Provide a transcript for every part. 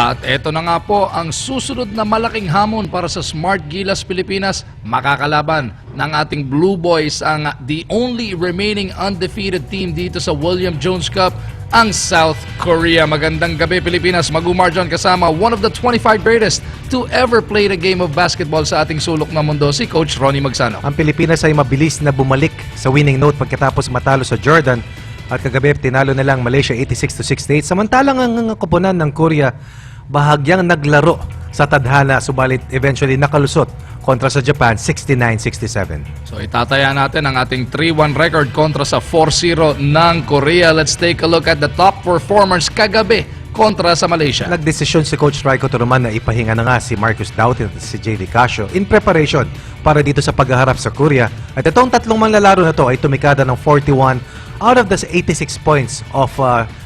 At eto na nga po ang susunod na malaking hamon para sa Smart Gilas Pilipinas. Makakalaban ng ating Blue Boys ang the only remaining undefeated team dito sa William Jones Cup, ang South Korea. Magandang gabi Pilipinas, Magumar dyan kasama one of the 25 greatest to ever play the game of basketball sa ating sulok na mundo, si Coach Ronnie Magsano. Ang Pilipinas ay mabilis na bumalik sa winning note pagkatapos matalo sa Jordan. At kagabi, tinalo na lang Malaysia 86-68. Samantalang ang koponan ng Korea, bahagyang naglaro sa tadhana, subalit eventually nakalusot kontra sa Japan 69-67. So itataya natin ang ating 3-1 record kontra sa 4-0 ng Korea. Let's take a look at the top performers kagabi kontra sa Malaysia. Nagdesisyon si Coach Raiko Turuman na ipahinga na nga si Marcus Dautin at si JD Casio in preparation para dito sa paghaharap sa Korea. At itong tatlong manlalaro na to ay tumikada ng 41 out of the 86 points of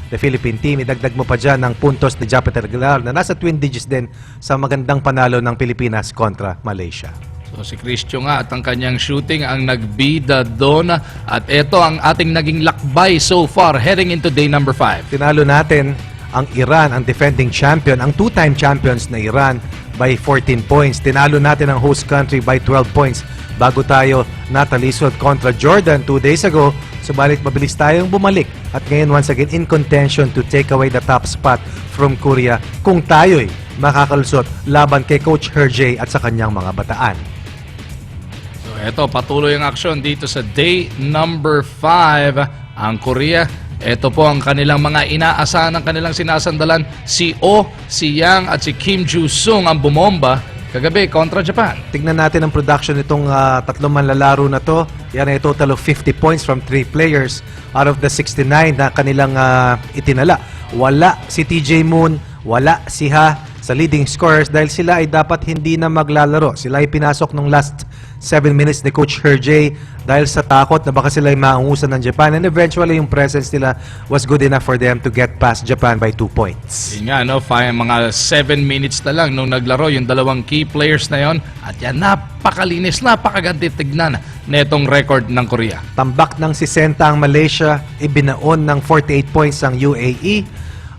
the Philippine team. Idagdag mo pa dyan ng puntos ni Japet Aguilar na nasa twin digits din sa magandang panalo ng Pilipinas kontra Malaysia. So si Cristio nga at ang kanyang shooting ang nagbida doon. At ito ang ating naging lakbay so far heading into day number 5. Tinalo natin ang Iran, ang defending champion, ang two-time champions na Iran by 14 points. Tinalo natin ang host country by 12 points bago tayo natalisod kontra Jordan 2 days ago. Subalit mabilis tayong bumalik at ngayon once again in contention to take away the top spot from Korea kung tayo'y makakalusot laban kay Coach Herjay at sa kanyang mga bataan. So eto, patuloy ang aksyon dito sa day number 5. Ang Korea, ito po ang kanilang mga inaasahan ng kanilang sinasandalan. Si Oh, si Yang at si Kim Joo-sung ang bumomba kagabi kontra Japan. Tignan natin ang production nitong tatlong manlalaro na to. Yan ay a total of 50 points from 3 players out of the 69 na kanilang itinala. Wala si TJ Moon, wala si Ha sa leading scorers dahil sila ay dapat hindi na maglalaro. Sila ay pinasok nung last 7 minutes ni Coach Herjay dahil sa takot na baka sila ay maungusan ng Japan, and eventually yung presence nila was good enough for them to get past Japan by 2 points. Yun nga, no? Mga 7 minutes na lang nung naglaro yung dalawang key players na yon. At yan, napakalinis, napakaganti tignan na itong record ng Korea. Tambak ng 60 ang Malaysia, ibinaon ng 48 points ang UAE.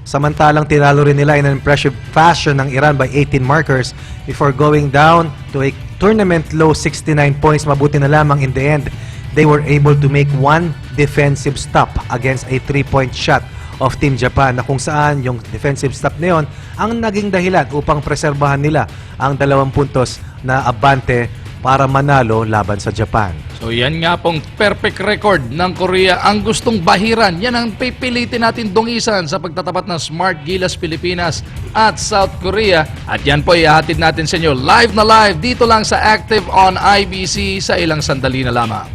Samantalang tinalo rin nila in an impressive fashion ng Iran by 18 markers before going down to a tournament low 69 points. Mabuti na lamang in the end, they were able to make one defensive stop against a 3-point shot of Team Japan na kung saan yung defensive stop na yun ang naging dahilan upang preserbahan nila ang 2 puntos na abante para manalo laban sa Japan. So yan nga pong perfect record ng Korea. Ang gustong bahiran, yan ang pipilitin natin dungisan sa pagtatapat ng Smart Gilas Pilipinas at South Korea. At yan po ihahatid natin sa inyo live na live dito lang sa Active on IBC sa ilang sandali na lamang.